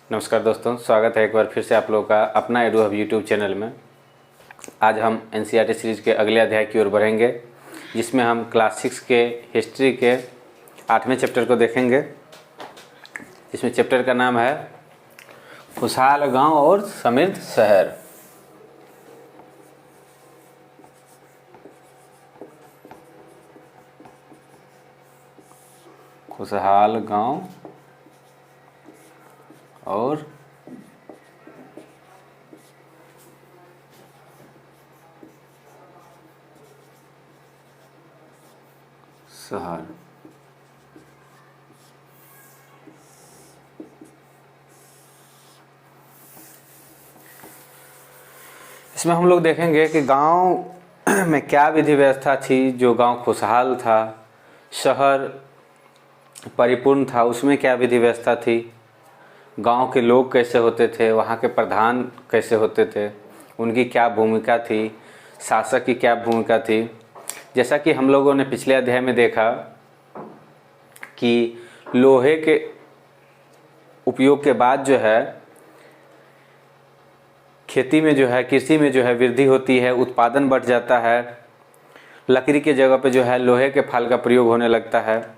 नमस्कार दोस्तों, स्वागत है एक बार फिर से आप लोगों का अपना एडू हब यूट्यूब चैनल में। आज हम एनसीईआरटी सीरीज़ के अगले अध्याय की ओर बढ़ेंगे, जिसमें हम क्लास 6 के हिस्ट्री के 8वें चैप्टर को देखेंगे। इसमें चैप्टर का नाम है खुशहाल गांव और समृद्ध शहर। खुशहाल गांव और शहर। इसमें हम लोग देखेंगे कि गांव में क्या विधि व्यवस्था थी, जो गांव खुशहाल था, शहर परिपूर्ण था, उसमें क्या विधि व्यवस्था थी, गांव के लोग कैसे होते थे, वहाँ के प्रधान कैसे होते थे, उनकी क्या भूमिका थी, शासक की क्या भूमिका थी। जैसा कि हम लोगों ने पिछले अध्याय में देखा कि लोहे के उपयोग के बाद जो है खेती में जो है, कृषि में जो है वृद्धि होती है, उत्पादन बढ़ जाता है। लकड़ी के जगह पे जो है लोहे के फाल का प्रयोग होने लगता है।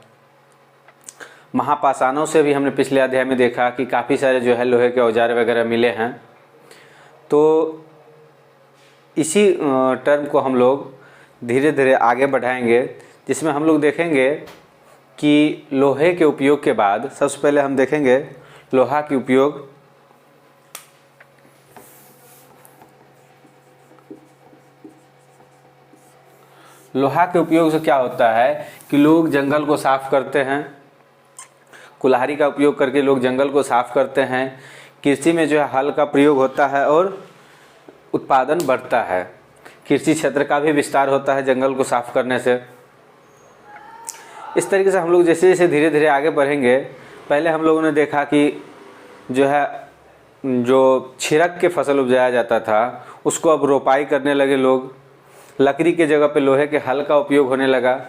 महापाषाणों से भी हमने पिछले अध्याय में देखा कि काफ़ी सारे जो है लोहे के औजार वगैरह मिले हैं। तो इसी टर्म को हम लोग धीरे धीरे आगे बढ़ाएंगे, जिसमें हम लोग देखेंगे कि लोहे के उपयोग के बाद सबसे पहले हम देखेंगे लोहा के उपयोग। लोहा के उपयोग से क्या होता है कि लोग जंगल को साफ करते हैं, कुल्हाड़ी का उपयोग करके लोग जंगल को साफ करते हैं। कृषि में जो है हल का प्रयोग होता है और उत्पादन बढ़ता है। कृषि क्षेत्र का भी विस्तार होता है जंगल को साफ करने से। इस तरीके से हम लोग जैसे जैसे धीरे धीरे आगे बढ़ेंगे, पहले हम लोगों ने देखा कि जो छिड़क के फसल उपजाया जाता था उसको अब रोपाई करने लगे लोग। लकड़ी के जगह पे लोहे के हल का उपयोग होने लगा।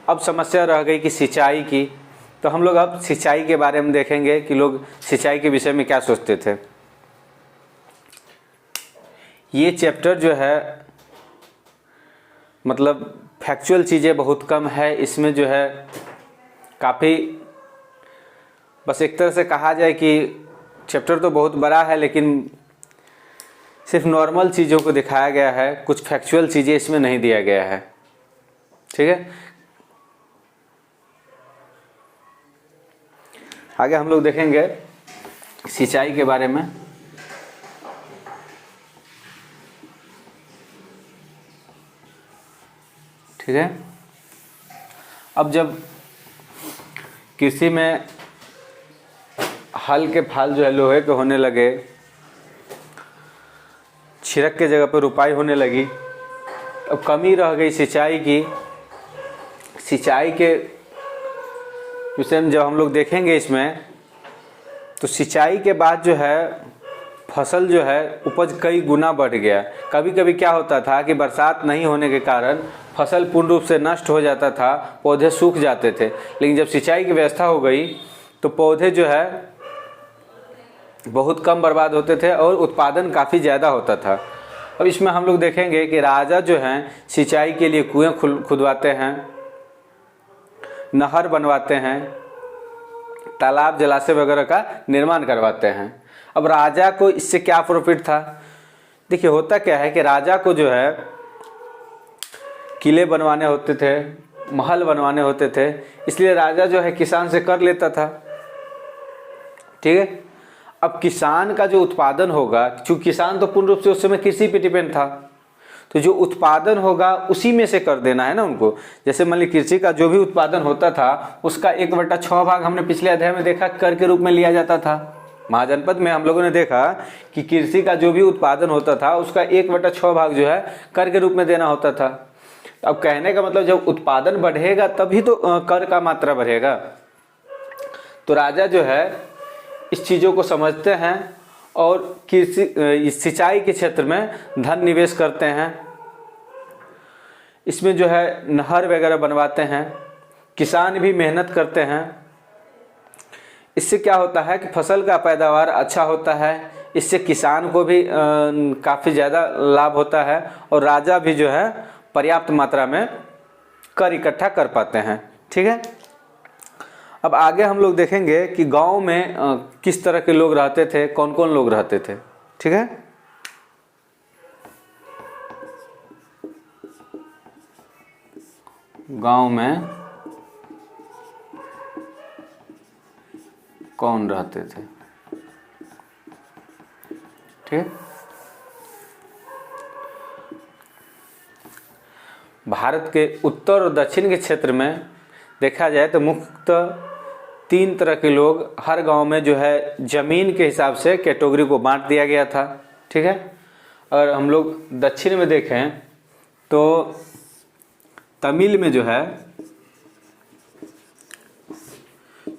अब समस्या रह गई कि सिंचाई की, तो हम लोग अब सिंचाई के बारे में देखेंगे कि लोग सिंचाई के विषय में क्या सोचते थे। ये चैप्टर जो है मतलब फैक्चुअल चीज़ें बहुत कम है इसमें, जो है काफ़ी बस एक तरह से कहा जाए कि चैप्टर तो बहुत बड़ा है, लेकिन सिर्फ नॉर्मल चीज़ों को दिखाया गया है, कुछ फैक्चुअल चीज़ें इसमें नहीं दिया गया है। ठीक है, आगे हम लोग देखेंगे सिंचाई के बारे में। ठीक है, अब जब कृषि में हल के फाल जो है लोहे के होने लगे, छिड़क के जगह पर रुपाई होने लगी, अब कमी रह गई सिंचाई की। सिंचाई के विषय में जब हम लोग देखेंगे इसमें, तो सिंचाई के बाद जो है फसल जो है उपज कई गुना बढ़ गया। कभी कभी क्या होता था कि बरसात नहीं होने के कारण फसल पूर्ण रूप से नष्ट हो जाता था, पौधे सूख जाते थे। लेकिन जब सिंचाई की व्यवस्था हो गई तो पौधे जो है बहुत कम बर्बाद होते थे और उत्पादन काफ़ी ज़्यादा होता था। अब इसमें हम लोग देखेंगे कि राजा जो हैं सिंचाई के लिए कुएं खुदवाते हैं, नहर बनवाते हैं, तालाब जलाशय वगैरह का निर्माण करवाते हैं। अब राजा को इससे क्या प्रॉफिट था? देखिए, होता क्या है कि राजा को जो है किले बनवाने होते थे, महल बनवाने होते थे, इसलिए राजा जो है किसान से कर लेता था। ठीक है, अब किसान का जो उत्पादन होगा, क्योंकि किसान तो पूर्ण रूप से उस समय कृषि पे डिपेंड था, तो जो उत्पादन होगा उसी में से कर देना है ना उनको। जैसे मान ली कृषि का जो भी उत्पादन होता था उसका 1/6 भाग हमने पिछले अध्याय में देखा कर के रूप में लिया जाता था। महाजनपद में हम लोगों ने देखा कि कृषि का जो भी उत्पादन होता था उसका 1/6 भाग जो है कर के रूप में देना होता था। अब कहने का मतलब जब उत्पादन बढ़ेगा तभी तो कर का मात्रा बढ़ेगा। तो राजा जो है इस चीज़ों को समझते हैं और कृषि सिंचाई के क्षेत्र में धन निवेश करते हैं। इसमें जो है नहर वगैरह बनवाते हैं, किसान भी मेहनत करते हैं। इससे क्या होता है कि फसल का पैदावार अच्छा होता है, इससे किसान को भी काफ़ी ज़्यादा लाभ होता है और राजा भी जो है पर्याप्त मात्रा में कर इकट्ठा कर पाते हैं। ठीक है, अब आगे हम लोग देखेंगे कि गांव में किस तरह के लोग रहते थे, कौन कौन लोग रहते थे। ठीक है, गांव में कौन रहते थे। ठीक है, भारत के उत्तर और दक्षिण के क्षेत्र में देखा जाए तो मुख्यतः 3 तरह के लोग हर गांव में जो है जमीन के हिसाब से कैटेगरी को बांट दिया गया था। ठीक है, अगर हम लोग दक्षिण में देखें तो तमिल में जो है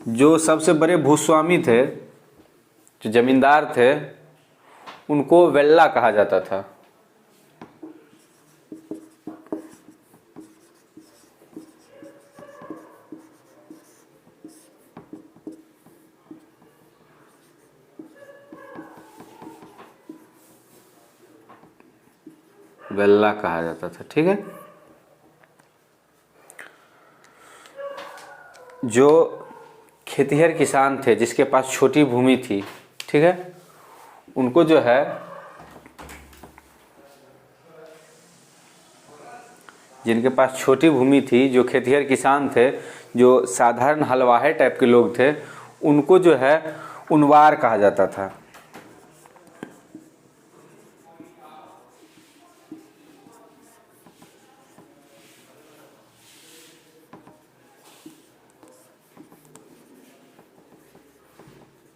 जो सबसे बड़े भूस्वामी थे, जो जमींदार थे, उनको वेल्ला कहा जाता था। वेल्ला कहा जाता था। ठीक है, जो खेतिहर किसान थे जिसके पास छोटी भूमि थी, ठीक है, उनको जो है जिनके पास छोटी भूमि थी, जो खेतिहर किसान थे, जो साधारण हलवाहे टाइप के लोग थे, उनको जो है उनवार कहा जाता था।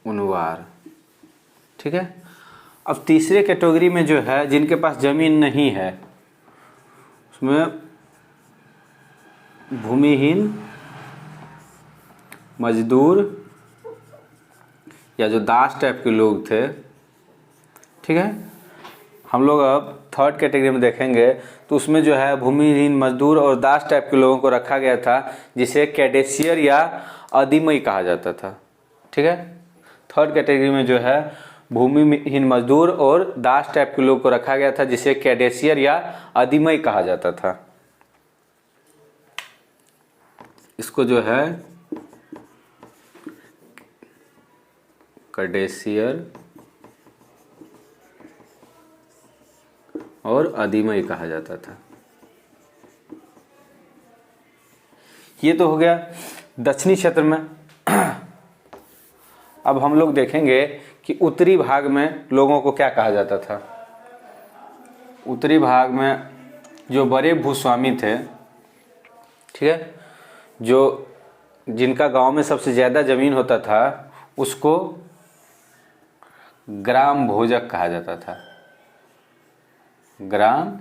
उनवार। ठीक है, अब तीसरे कैटेगरी में जो है जिनके पास जमीन नहीं है, उसमें भूमिहीन मजदूर या जो दास टाइप के लोग थे। ठीक है, हम लोग अब थर्ड कैटेगरी में देखेंगे तो उसमें जो है भूमिहीन मजदूर और दास टाइप के लोगों को रखा गया था, जिसे कैडेशियर या अदिमई कहा जाता था। ठीक है, थर्ड कैटेगरी में जो है भूमिहीन मजदूर और दास टाइप के लोग को रखा गया था, जिसे कैडेशियर या अदिमई कहा जाता था। इसको जो है कैडेशियर और अदिमई कहा जाता था। ये तो हो गया दक्षिणी क्षेत्र में। अब हम लोग देखेंगे कि उत्तरी भाग में लोगों को क्या कहा जाता था। उत्तरी भाग में जो बड़े भूस्वामी थे, ठीक है, जो जिनका गांव में सबसे ज़्यादा ज़मीन होता था, उसको ग्राम भोजक कहा जाता था। ग्राम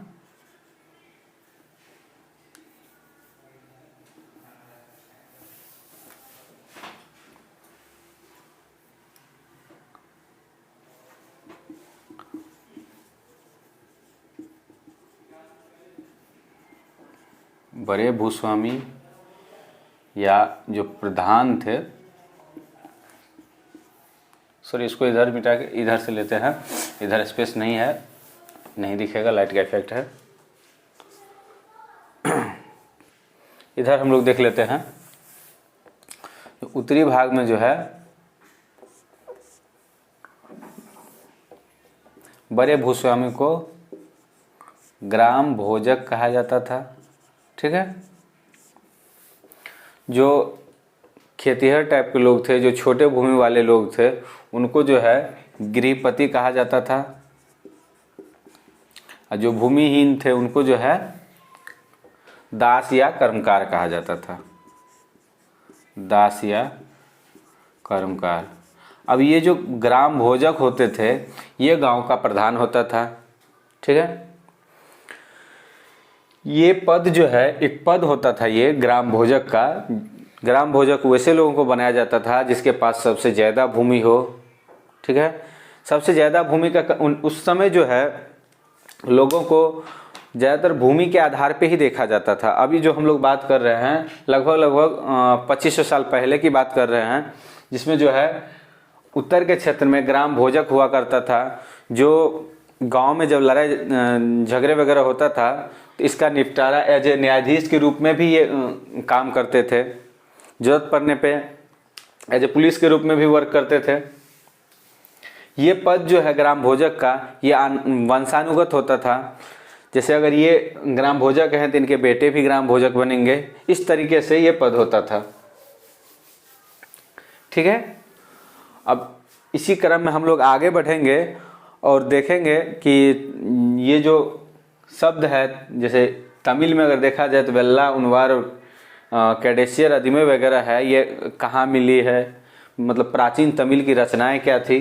बड़े भूस्वामी या जो प्रधान थे, सॉरी इसको इधर मिटा के इधर से लेते हैं, इधर स्पेस नहीं है, नहीं दिखेगा, लाइट का इफेक्ट है। इधर हम लोग देख लेते हैं। उत्तरी भाग में जो है बड़े भूस्वामी को ग्राम भोजक कहा जाता था। ठीक है, जो खेतिहर टाइप के लोग थे, जो छोटे भूमि वाले लोग थे, उनको जो है गृहपति कहा जाता था। और जो भूमिहीन थे उनको जो है दास या कर्मकार कहा जाता था। दास या कर्मकार। अब ये जो ग्राम भोजक होते थे, ये गांव का प्रधान होता था। ठीक है, ये पद जो है एक पद होता था, ये ग्राम भोजक का। ग्राम भोजक वैसे लोगों को बनाया जाता था जिसके पास सबसे ज़्यादा भूमि हो। ठीक है, सबसे ज़्यादा भूमि का उस समय जो है लोगों को ज़्यादातर भूमि के आधार पे ही देखा जाता था। अभी जो हम लोग बात कर रहे हैं लगभग 2500 साल पहले की बात कर रहे हैं, जिसमें जो है उत्तर के क्षेत्र में ग्राम भोजक हुआ करता था, जो गांव में जब लड़ाई झगड़े वगैरह होता था तो इसका निपटारा एज ए न्यायाधीश के रूप में भी ये काम करते थे। जरूरत पड़ने पे एज ए पुलिस के रूप में भी वर्क करते थे। ये पद जो है ग्राम भोजक का, ये वंशानुगत होता था। जैसे अगर ये ग्राम भोजक हैं तो इनके बेटे भी ग्राम भोजक बनेंगे, इस तरीके से ये पद होता था। ठीक है, अब इसी क्रम में हम लोग आगे बढ़ेंगे और देखेंगे कि ये जो शब्द है, जैसे तमिल में अगर देखा जाए तो वेल्ला, उनवार, कैडेसियर, अदिमे वगैरह है, ये कहाँ मिली है, मतलब प्राचीन तमिल की रचनाएं क्या थी।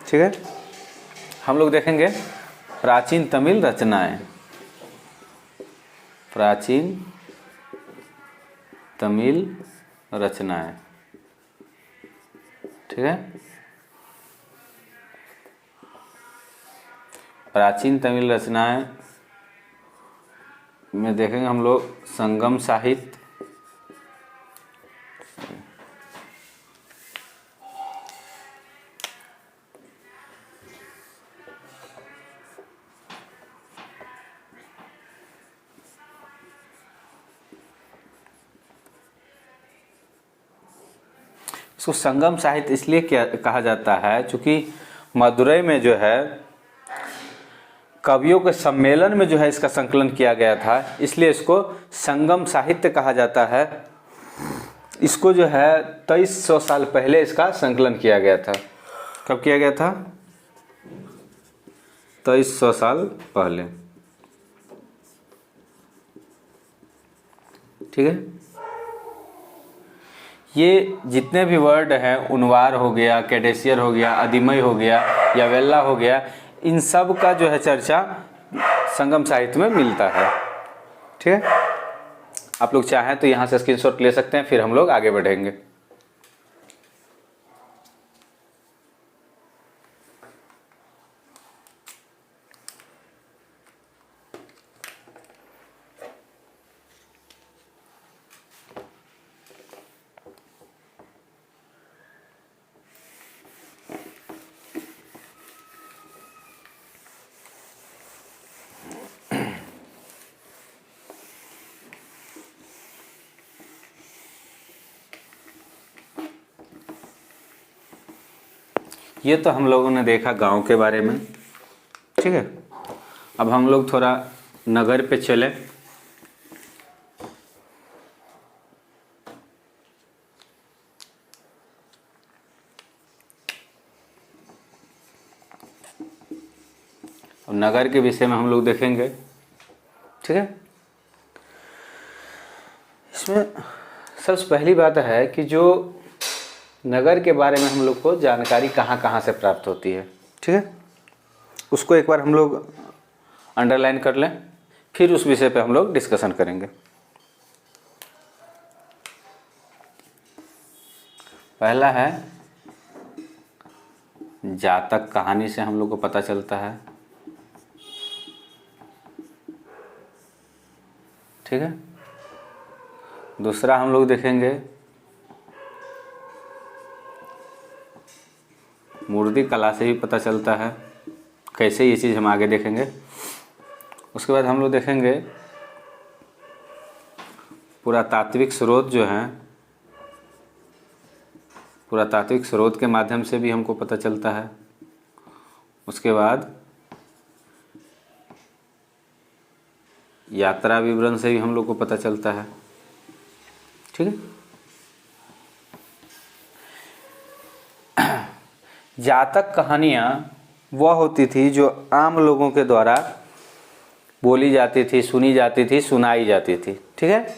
ठीक है, हम लोग देखेंगे प्राचीन तमिल रचनाएं, प्राचीन तमिल रचनाएं। ठीक है, प्राचीन तमिल रचनाएं में देखेंगे हम लोग संगम साहित्य, इसको संगम साहित्य इसलिए क्या कहा जाता है, क्योंकि मदुरई में जो है कवियों के सम्मेलन में जो है इसका संकलन किया गया था, इसलिए इसको संगम साहित्य कहा जाता है। इसको जो है 2300 साल पहले इसका संकलन किया गया था। कब किया गया था? 2300 साल पहले। ठीक है, ये जितने भी वर्ड हैं, उनवार हो गया, कैडेसियर हो गया, अदिमय हो गया या वेल्ला हो गया, इन सब का जो है चर्चा संगम साहित्य में मिलता है। ठीक है, आप लोग चाहें तो यहाँ से स्क्रीनशॉट ले सकते हैं, फिर हम लोग आगे बढ़ेंगे। ये तो हम लोगों ने देखा गांव के बारे में। ठीक है, अब हम लोग थोड़ा नगर पे चले। अब नगर के विषय में हम लोग देखेंगे। ठीक है, इसमें सबसे पहली बात है कि जो नगर के बारे में हम लोग को जानकारी कहाँ कहाँ से प्राप्त होती है। ठीक है, उसको एक बार हम लोग अंडरलाइन कर लें, फिर उस विषय पे हम लोग डिस्कशन करेंगे। पहला है जातक कहानी से हम लोग को पता चलता है। ठीक है, दूसरा हम लोग देखेंगे मूर्ति कला से भी पता चलता है। कैसे ये चीज़ हम आगे देखेंगे। उसके बाद हम लोग देखेंगे पुरातात्विक स्रोत जो हैं, पुरातात्विक स्रोत के माध्यम से भी हमको पता चलता है। उसके बाद यात्रा विवरण से भी हम लोग को पता चलता है। ठीक है, जातक कहानियाँ वह होती थी जो आम लोगों के द्वारा बोली जाती थी, सुनी जाती थी, सुनाई जाती थी। ठीक है,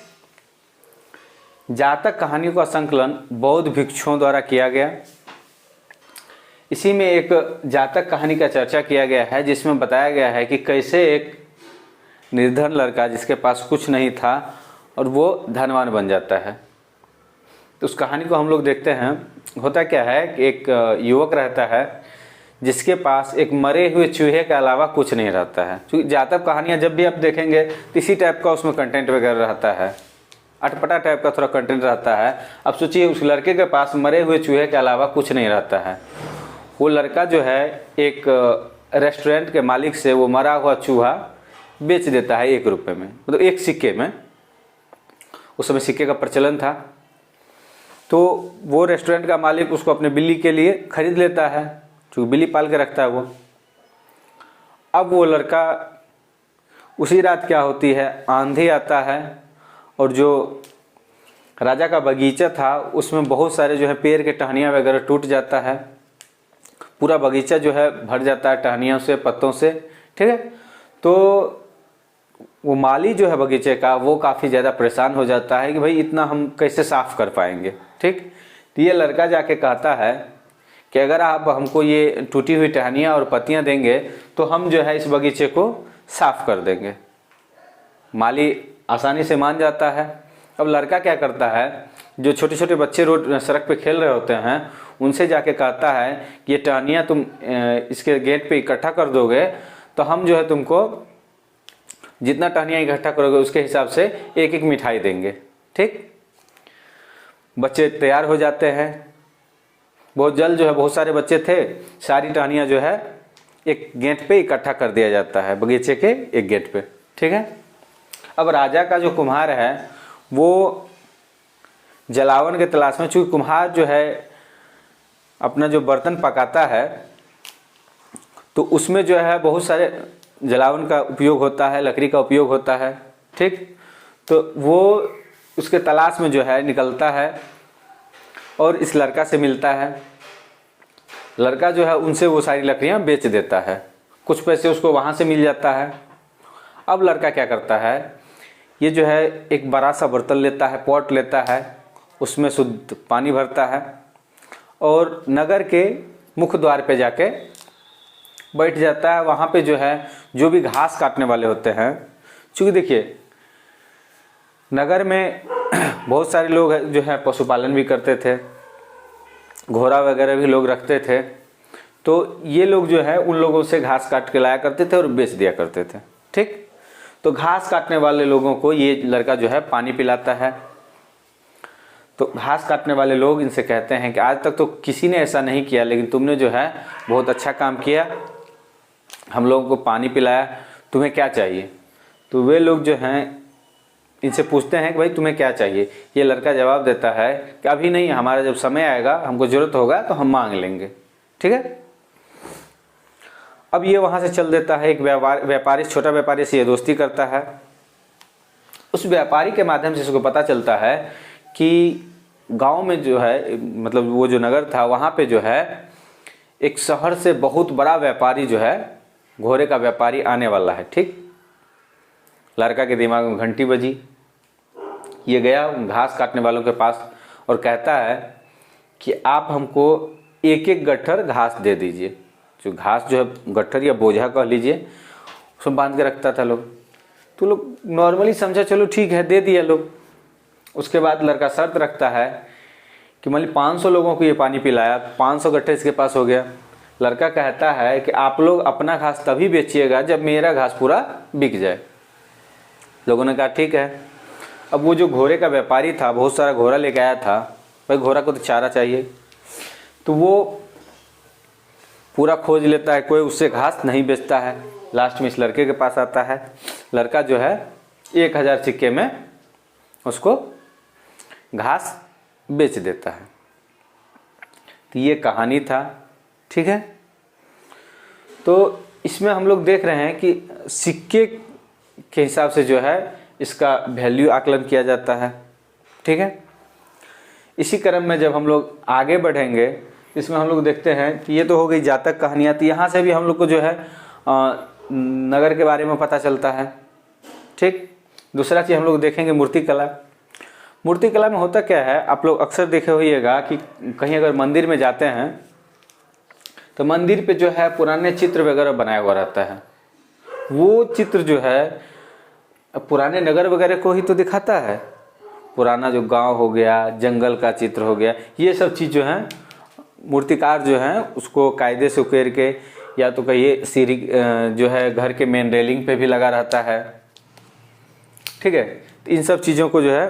जातक कहानियों का संकलन बौद्ध भिक्षुओं द्वारा किया गया। इसी में एक जातक कहानी का चर्चा किया गया है, जिसमें बताया गया है कि कैसे एक निर्धन लड़का जिसके पास कुछ नहीं था और वो धनवान बन जाता है। तो उस कहानी को हम लोग देखते हैं। होता क्या है कि एक युवक रहता है जिसके पास एक मरे हुए चूहे के अलावा कुछ नहीं रहता है। क्योंकि जातक कहानियाँ जब भी आप देखेंगे तो इसी टाइप का उसमें कंटेंट वगैरह रहता है। अटपटा टाइप का थोड़ा कंटेंट रहता है। अब सोचिए उस लड़के के पास मरे हुए चूहे के अलावा कुछ नहीं रहता है। वो लड़का जो है एक रेस्टोरेंट के मालिक से वो मरा हुआ चूहा बेच देता है 1 रुपये में, मतलब 1 सिक्के में। उस समय सिक्के का प्रचलन था। तो वो रेस्टोरेंट का मालिक उसको अपने बिल्ली के लिए खरीद लेता है, क्योंकि बिल्ली पाल के रखता है वो। अब वो लड़का, उसी रात क्या होती है, आंधी आता है और जो राजा का बगीचा था उसमें बहुत सारे जो है पेड़ के टहनियाँ वगैरह टूट जाता है। पूरा बगीचा जो है भर जाता है टहनियों से, पत्तों से, ठीक है। तो वो माली जो है बगीचे का, वो काफ़ी ज़्यादा परेशान हो जाता है कि भाई इतना हम कैसे साफ़ कर पाएंगे, ठीक। तो ये लड़का जाके कहता है कि अगर आप हमको ये टूटी हुई टहनियाँ और पत्तियाँ देंगे तो हम जो है इस बगीचे को साफ़ कर देंगे। माली आसानी से मान जाता है। अब लड़का क्या करता है, जो छोटे छोटे बच्चे रोड सड़क पे खेल रहे होते हैं उनसे जाके कहता है कि ये टहनियाँ तुम इसके गेट पे इकट्ठा कर दोगे तो हम जो है तुमको जितना टहनियाँ इकट्ठा करोगे उसके हिसाब से 1-1 मिठाई देंगे, ठीक। बच्चे तैयार हो जाते हैं। बहुत जल्द जो है, बहुत सारे बच्चे थे, सारी टहनियाँ जो है एक गेट पे इकट्ठा कर दिया जाता है, बगीचे के एक गेट पे, ठीक है। अब राजा का जो कुम्हार है वो जलावन के तलाश में, चूँकि कुम्हार जो है अपना जो बर्तन पकाता है तो उसमें जो है बहुत सारे जलावन का उपयोग होता है, लकड़ी का उपयोग होता है, ठीक। तो वो उसके तलाश में जो है निकलता है और इस लड़का से मिलता है। लड़का जो है उनसे वो सारी लकड़ियाँ बेच देता है, कुछ पैसे उसको वहाँ से मिल जाता है। अब लड़का क्या करता है, ये जो है एक बड़ा सा बर्तन लेता है, पॉट लेता है, उसमें शुद्ध पानी भरता है और नगर के मुख्य द्वार पे जाके बैठ जाता है। वहाँ पे जो है जो भी घास काटने वाले होते हैं, चूँकि देखिए नगर में बहुत सारे लोग जो है पशुपालन भी करते थे, घोड़ा वगैरह भी लोग रखते थे। तो ये लोग जो है उन लोगों से घास काट के लाया करते थे और बेच दिया करते थे, ठीक। तो घास काटने वाले लोगों को ये लड़का जो है पानी पिलाता है। तो घास काटने वाले लोग इनसे कहते हैं कि आज तक तो किसी ने ऐसा नहीं किया, लेकिन तुमने जो है बहुत अच्छा काम किया, हम लोगों को पानी पिलाया, तुम्हें क्या चाहिए। तो वे लोग जो हैं इनसे पूछते हैं कि भाई तुम्हें क्या चाहिए। ये लड़का जवाब देता है कि अभी नहीं, हमारा जब समय आएगा, हमको ज़रूरत होगा तो हम मांग लेंगे, ठीक है। अब ये वहाँ से चल देता है। एक व्यापारी, छोटा व्यापारी से ये दोस्ती करता है। उस व्यापारी के माध्यम से इसको पता चलता है कि गांव में जो है, मतलब वो जो नगर था वहाँ पे जो है एक शहर से बहुत बड़ा व्यापारी जो है, घोड़े का व्यापारी आने वाला है, ठीक। लड़का के दिमाग में घंटी बजी। ये गया घास काटने वालों के पास और कहता है कि आप हमको 1-1 गट्ठर घास दे दीजिए। जो घास जो है गट्ठर या बोझा कह लीजिए, उसमें बांध के रखता था लोग। तो लोग नॉर्मली समझा चलो ठीक है, दे दिया लोग। उसके बाद लड़का शर्त रखता है कि मान ली 500 लोगों को ये पानी पिलाया, 500 गट्ठर इसके पास हो गया। लड़का कहता है कि आप लोग अपना घास तभी बेचिएगा जब मेरा घास पूरा बिक जाए। लोगों ने कहा ठीक है। अब वो जो घोड़े का व्यापारी था, बहुत सारा घोड़ा लेके आया था, भाई घोड़ा को तो चारा चाहिए, तो वो पूरा खोज लेता है, कोई उससे घास नहीं बेचता है। लास्ट में इस लड़के के पास आता है। लड़का जो है 1000 सिक्के में उसको घास बेच देता है। तो ये कहानी था, ठीक है। तो इसमें हम लोग देख रहे हैं कि सिक्के के हिसाब से जो है इसका वैल्यू आकलन किया जाता है, ठीक है। इसी क्रम में जब हम लोग आगे बढ़ेंगे, इसमें हम लोग देखते हैं कि ये तो हो गई जातक कहानियाँ। तो यहाँ से भी हम लोग को जो है नगर के बारे में पता चलता है, ठीक। दूसरा चीज़ हम लोग देखेंगे मूर्तिकला। मूर्तिकला में होता क्या है, आप लोग अक्सर देखे होइएगा कि कहीं अगर मंदिर में जाते हैं तो मंदिर पे जो है पुराने चित्र वगैरह बनाया हुआ रहता है। वो चित्र जो है पुराने नगर वगैरह को ही तो दिखाता है। पुराना जो गांव हो गया, जंगल का चित्र हो गया, ये सब चीज़ जो है मूर्तिकार जो है उसको कायदे से उकेर के, या तो कहिए सीढ़ी जो है घर के मेन रेलिंग पे भी लगा रहता है, ठीक है। इन सब चीज़ों को जो है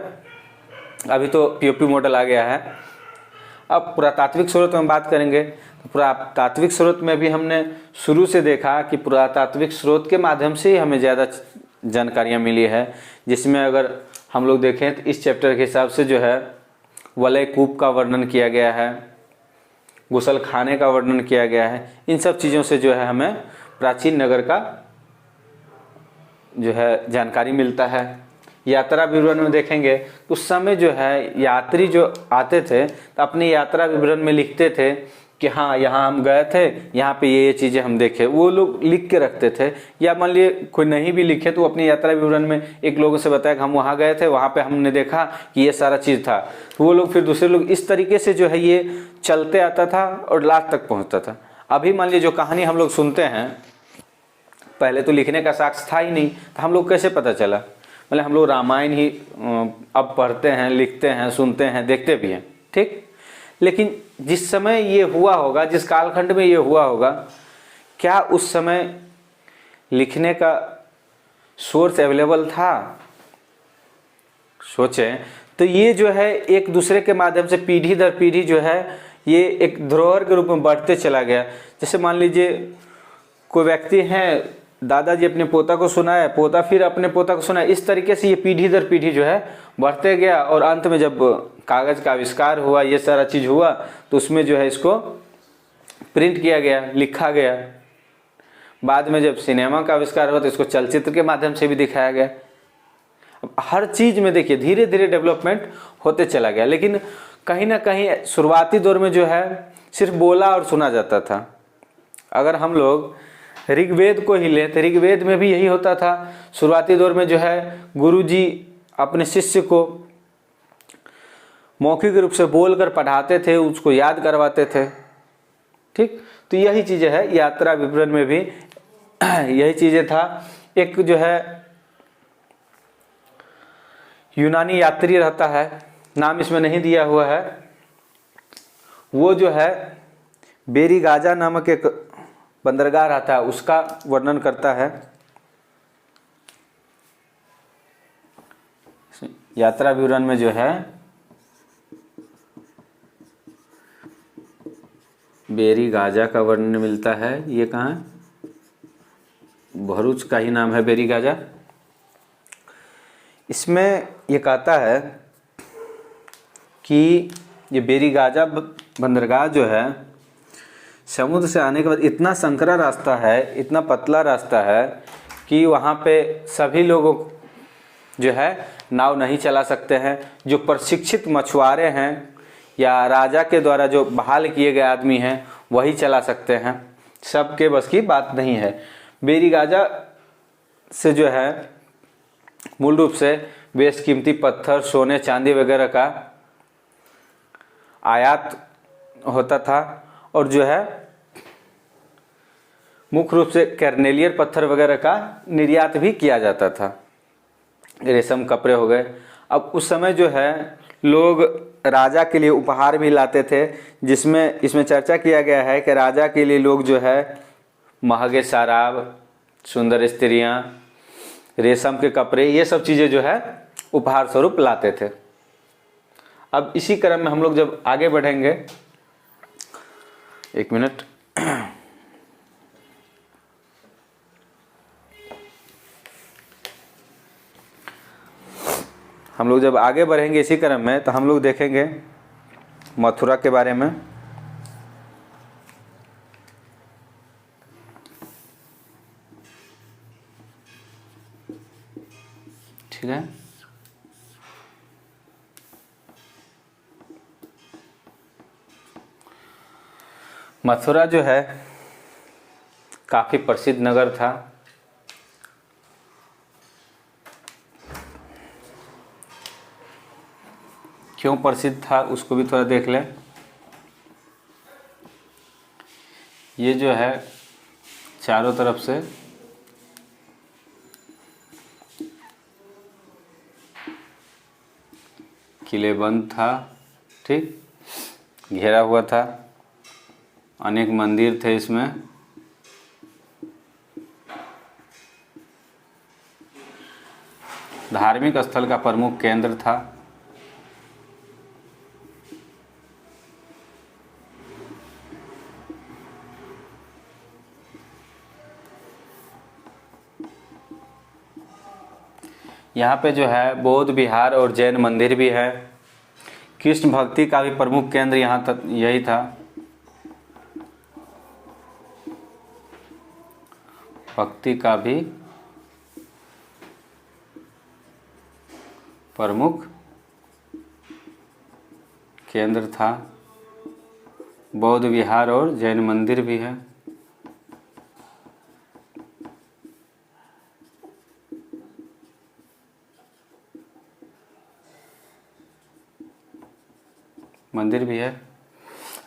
अभी तो पीओपी मॉडल आ गया है। अब पुरातात्विक स्रोत में बात करेंगे तो पुरातात्विक स्रोत में भी हमने शुरू से देखा कि पुरातात्विक स्रोत के माध्यम से ही हमें ज़्यादा जानकारियाँ मिली है, जिसमें अगर हम लोग देखें तो इस चैप्टर के हिसाब से जो है वलय कूप का वर्णन किया गया है, गुसल खाने का वर्णन किया गया है। इन सब चीज़ों से जो है हमें प्राचीन नगर का जो है जानकारी मिलता है। यात्रा विवरण में देखेंगे तो उस समय जो है यात्री जो आते थे तो अपनी यात्रा विवरण में लिखते थे कि हाँ यहाँ हम गए थे, यहाँ पे ये चीज़ें हम देखे, वो लोग लिख के रखते थे। या मान लिए कोई नहीं भी लिखे तो अपनी यात्रा विवरण में एक लोगों से बताया कि हम वहाँ गए थे, वहाँ पे हमने देखा कि ये सारा चीज़ था, तो वो लोग फिर दूसरे लोग इस तरीके से जो है ये चलते आता था और लास्ट तक पहुँचता था। अभी मान लीजिए जो कहानी हम लोग सुनते हैं, पहले तो लिखने का साक्ष्य था ही नहीं, तो हम लोग कैसे पता चला? मतलब हम लोग रामायण ही अब पढ़ते हैं, लिखते हैं, सुनते हैं, देखते भी हैं, ठीक। लेकिन जिस समय ये हुआ होगा, जिस कालखंड में ये हुआ होगा, क्या उस समय लिखने का सोर्स अवेलेबल था? सोचें तो ये जो है एक दूसरे के माध्यम से पीढ़ी दर पीढ़ी जो है ये एक धरोहर के रूप में बढ़ते चला गया। जैसे मान लीजिए कोई व्यक्ति हैं, दादाजी अपने पोता को सुनाए, पोता फिर अपने पोता को सुनाए, इस तरीके से ये पीढ़ी दर पीढ़ी जो है बढ़ते गया। और अंत में जब कागज़ का आविष्कार हुआ, ये सारा चीज़ हुआ, तो उसमें जो है इसको प्रिंट किया गया, लिखा गया। बाद में जब सिनेमा का आविष्कार हुआ तो इसको चलचित्र के माध्यम से भी दिखाया गया। अब हर चीज़ में देखिए धीरे धीरे डेवलपमेंट होते चला गया। लेकिन कहीं ना कहीं शुरुआती दौर में जो है सिर्फ बोला और सुना जाता था। अगर हम लोग ऋग्वेद को ही लें तो ऋग्वेद में भी यही होता था। शुरुआती दौर में जो है गुरुजी अपने शिष्य को मौखिक रूप से बोलकर पढ़ाते थे, उसको याद करवाते थे, ठीक। तो यही चीज़ें है, यात्रा विवरण में भी यही चीज़ें था। एक जो है यूनानी यात्री रहता है, नाम इसमें नहीं दिया हुआ है, वो जो है बेरीगाजा नामक एक बंदरगाह रहता है, उसका वर्णन करता है। यात्रा विवरण में जो है बेरीगाजा का वर्णन मिलता है। ये कहाँ है? भरूच का ही नाम है बेरीगाजा। इसमें ये कहता है कि ये बेरीगाजा बंदरगाह जो है समुद्र से आने के बाद इतना संकरा रास्ता है, इतना पतला रास्ता है कि वहाँ पे सभी लोगों जो है नाव नहीं चला सकते हैं। जो प्रशिक्षित मछुआरे हैं या राजा के द्वारा जो बहाल किए गए आदमी हैं वही चला सकते हैं, सबके बस की बात नहीं है। बेरीगाजा से जो है मूल रूप से बेशकीमती पत्थर, सोने, चांदी वगैरह का आयात होता था और जो है मुख्य रूप से कैर्नेलियर पत्थर वगैरह का निर्यात भी किया जाता था। रेशम कपड़े हो गए। अब उस समय जो है लोग राजा के लिए उपहार भी लाते थे, जिसमें इसमें चर्चा किया गया है कि राजा के लिए लोग जो है महंगे शराब, सुंदर स्त्रियां, रेशम के कपड़े, ये सब चीज़ें जो है उपहार स्वरूप लाते थे। अब इसी क्रम में हम लोग जब आगे बढ़ेंगे, एक मिनट, हम लोग जब आगे बढ़ेंगे इसी क्रम में तो हम लोग देखेंगे मथुरा के बारे में। ठीक है, मथुरा जो है काफ़ी प्रसिद्ध नगर था। क्यों प्रसिद्ध था उसको भी थोड़ा देख लें। ये जो है चारों तरफ से किलेबंद था, ठीक, घेरा हुआ था, अनेक मंदिर थे इसमें। धार्मिक स्थल का प्रमुख केंद्र था। यहाँ पे जो है बौद्ध विहार और जैन मंदिर भी है। कृष्ण भक्ति का भी प्रमुख केंद्र यहाँ तक यही था। भक्ति का भी प्रमुख केंद्र था। बौद्ध विहार और जैन मंदिर भी है। मंदिर भी है।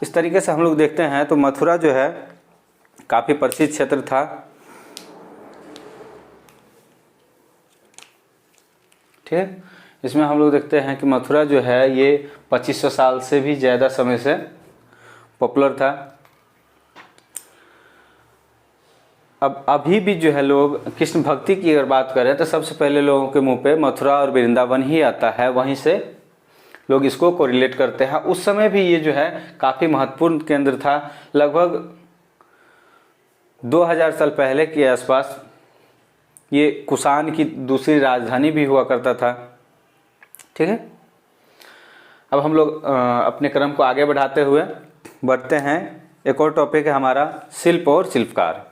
इस तरीके से हम लोग देखते हैं तो मथुरा जो है काफ़ी प्रसिद्ध क्षेत्र था। ठीक है, इसमें हम लोग देखते हैं कि मथुरा जो है ये 2500 साल से भी ज़्यादा समय से पॉपुलर था। अब अभी भी जो है लोग कृष्ण भक्ति की अगर बात करें तो सबसे पहले लोगों के मुंह पे मथुरा और वृंदावन ही आता है, वहीं से लोग इसको कोरिलेट करते हैं। उस समय भी ये जो है काफ़ी महत्वपूर्ण केंद्र था। लगभग 2000 साल पहले के आसपास ये कुषाण की दूसरी राजधानी भी हुआ करता था। ठीक है, अब हम लोग अपने क्रम को आगे बढ़ाते हुए बढ़ते हैं। एक और टॉपिक है हमारा शिल्प और शिल्पकार।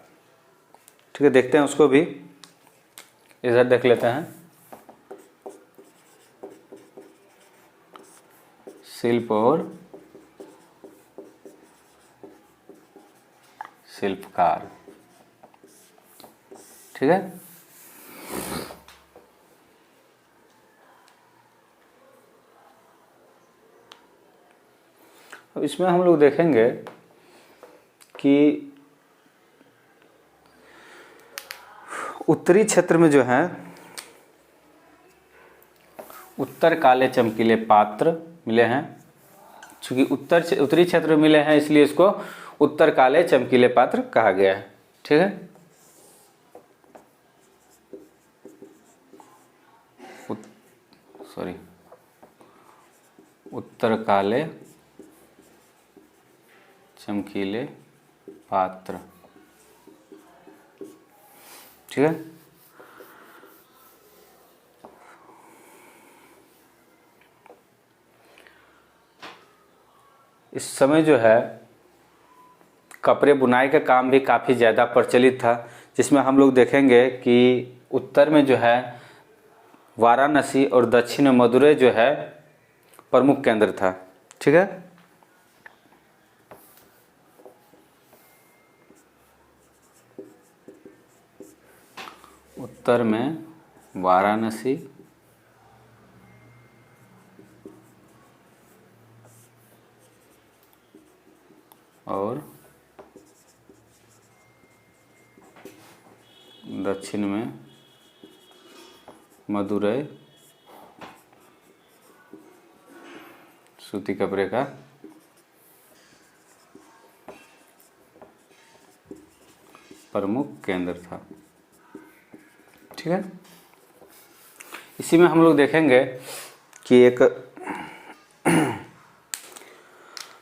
ठीक है, देखते हैं उसको भी, इधर देख लेते हैं। शिल्प और शिल्पकार। ठीक है, अब इसमें हम लोग देखेंगे कि उत्तरी क्षेत्र में जो है उत्तर काले चमकीले पात्र मिले हैं। चूँकि उत्तरी क्षेत्र में मिले हैं इसलिए इसको उत्तर काले चमकीले पात्र कहा गया है। ठीक है, उत्तर काले चमकीले पात्र। ठीक है, इस समय जो है कपड़े बुनाई का काम भी काफ़ी ज़्यादा प्रचलित था, जिसमें हम लोग देखेंगे कि उत्तर में जो है वाराणसी और दक्षिण में मदुरै जो है प्रमुख केंद्र था। ठीक है, उत्तर में वाराणसी और दक्षिण में मदुरै सूती कपड़े का प्रमुख केंद्र था। ठीक है, इसी में हम लोग देखेंगे कि एक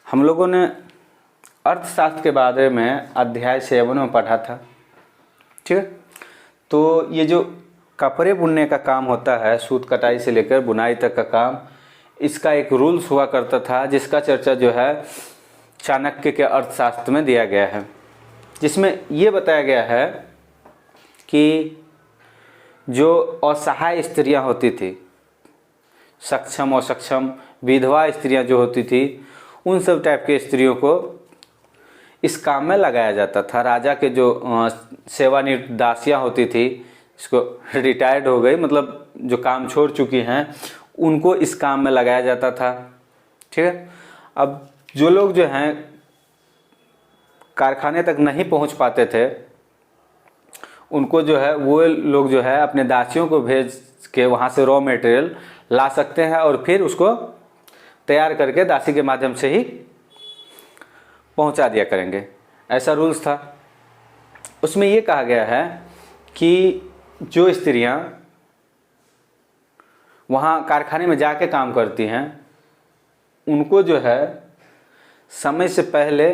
हम लोगों ने अर्थशास्त्र के बारे में अध्याय 7 में पढ़ा था। ठीक है, तो ये जो कपड़े बुनने का काम होता है, सूत कटाई से लेकर बुनाई तक का काम, इसका एक रूल्स हुआ करता था, जिसका चर्चा जो है चाणक्य के अर्थशास्त्र में दिया गया है, जिसमें ये बताया गया है कि जो असहाय स्त्रियां होती थी, सक्षम असक्षम विधवा स्त्रियां जो होती थी, उन सब टाइप के स्त्रियों को इस काम में लगाया जाता था। राजा के जो सेवानिवृत्त दासियां होती थी, इसको रिटायर्ड हो गई, मतलब जो काम छोड़ चुकी हैं, उनको इस काम में लगाया जाता था। ठीक है, अब जो लोग जो हैं कारखाने तक नहीं पहुंच पाते थे, उनको जो है वो लोग जो है अपने दासियों को भेज के वहाँ से रॉ मटेरियल ला सकते हैं और फिर उसको तैयार करके दासी के माध्यम से ही पहुँचा दिया करेंगे। ऐसा रूल्स था। उसमें ये कहा गया है कि जो स्त्रियाँ वहाँ कारखाने में जाके काम करती हैं, उनको जो है समय से पहले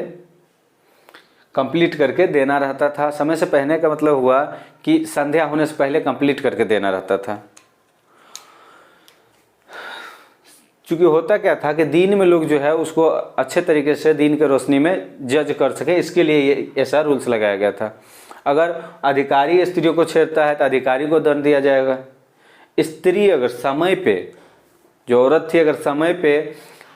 कंप्लीट करके देना रहता था। समय से पहले का मतलब हुआ कि संध्या होने से पहले कंप्लीट करके देना रहता था। क्योंकि होता क्या था कि दिन में लोग जो है उसको अच्छे तरीके से दिन के रोशनी में जज कर सके, इसके लिए ये ऐसा रूल्स लगाया गया था। अगर अधिकारी स्त्रियों को छेड़ता है तो अधिकारी को दंड दिया जाएगा। स्त्री अगर समय पे, जो औरत थी अगर समय पे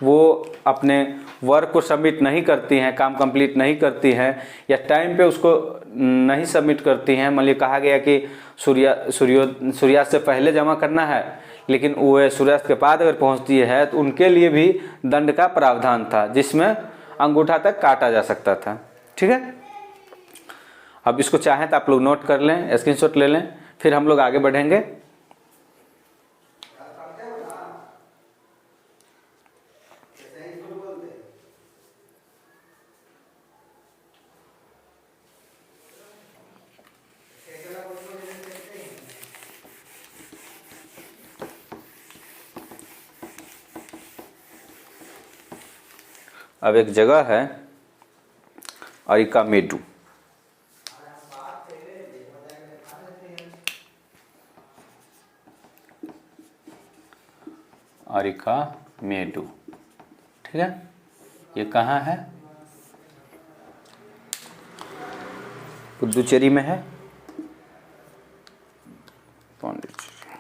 वो अपने वर्क को सबमिट नहीं करती हैं, काम कंप्लीट नहीं करती हैं, या टाइम पे उसको नहीं सबमिट करती हैं, मान लीजिए कहा गया कि सूर्यास्त से पहले जमा करना है लेकिन वो सूर्यास्त के बाद अगर पहुंचती है तो उनके लिए भी दंड का प्रावधान था, जिसमें अंगूठा तक काटा जा सकता था। ठीक है, अब इसको चाहें तो आप लोग नोट कर लें, स्क्रीनशॉट ले लें, फिर हम लोग आगे बढ़ेंगे। अब एक जगह है अरिकामेडु, अरिकामेडु, ठीक है, ये कहाँ है? पुदुचेरी में है, पांडिचेरी,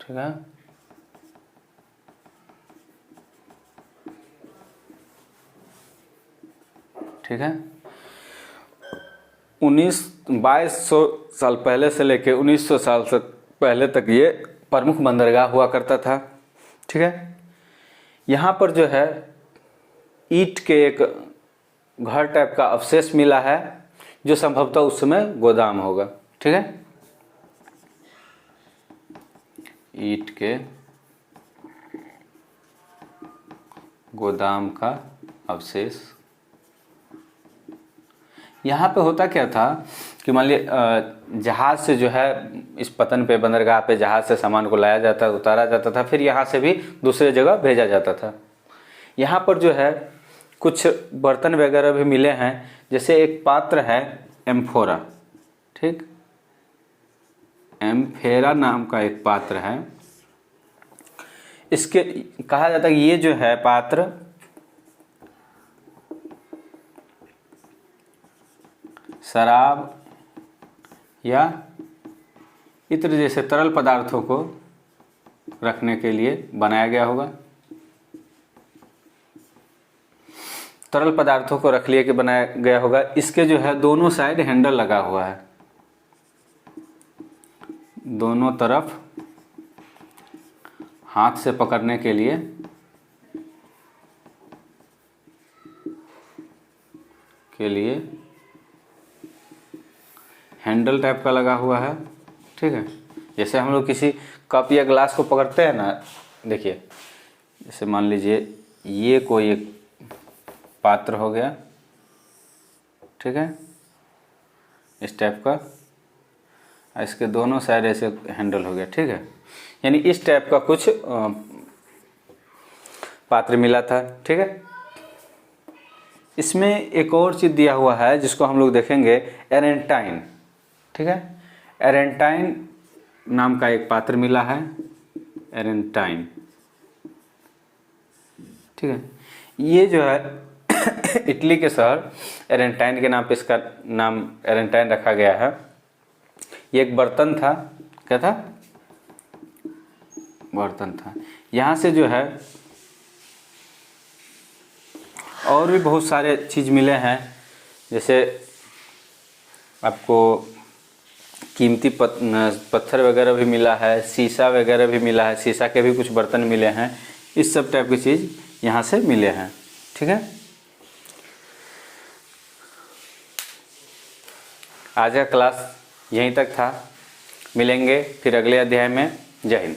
ठीक है। ठीक है, 2200 साल पहले से लेके 1900 साल से पहले तक ये प्रमुख बंदरगाह हुआ करता था। ठीक है, यहाँ पर जो है ईंट के एक घर टाइप का अवशेष मिला है, जो संभवतः उस समय गोदाम होगा। ठीक है, ईंट के गोदाम का अवशेष। यहाँ पे होता क्या था कि मान लीजिए जहाज से जो है इस पतन पे, बंदरगाह पे जहाज से सामान को लाया जाता, उतारा जाता था, फिर यहाँ से भी दूसरे जगह भेजा जाता था। यहाँ पर जो है कुछ बर्तन वगैरह भी मिले हैं, जैसे एक पात्र है एम्फोरा, ठीक, एम्फेरा नाम का एक पात्र है। इसके कहा जाता है कि ये जो है पात्र शराब या इत्र जैसे तरल पदार्थों को रखने के लिए बनाया गया होगा। तरल पदार्थों को रख लिए के बनाया गया होगा। इसके जो है दोनों साइड हैंडल लगा हुआ है, दोनों तरफ हाथ से पकड़ने के लिए हैंडल टाइप का लगा हुआ है। ठीक है, जैसे हम लोग किसी कप या ग्लास को पकड़ते हैं ना, देखिए जैसे मान लीजिए ये कोई एक पात्र हो गया, ठीक है, इस टाइप का, इसके दोनों साइड ऐसे हैंडल हो गया। ठीक है, यानी इस टाइप का कुछ पात्र मिला था। ठीक है, इसमें एक और चीज़ दिया हुआ है जिसको हम लोग देखेंगे, एरेंटाइन। ठीक है, एरेंटाइन नाम का एक पात्र मिला है, एरेंटाइन। ठीक है, ये जो है इटली के शहर एरेंटाइन के नाम पे इसका नाम एरेंटाइन रखा गया है। ये एक बर्तन था, क्या था? बर्तन था। यहाँ से जो है और भी बहुत सारे चीज़ मिले हैं, जैसे आपको कीमती पत्थर वगैरह भी मिला है, शीशा वगैरह भी मिला है, शीशा के भी कुछ बर्तन मिले हैं, इस सब टाइप की चीज़ यहाँ से मिले हैं। ठीक है, आज का क्लास यहीं तक था, मिलेंगे फिर अगले अध्याय में। जय हिंद।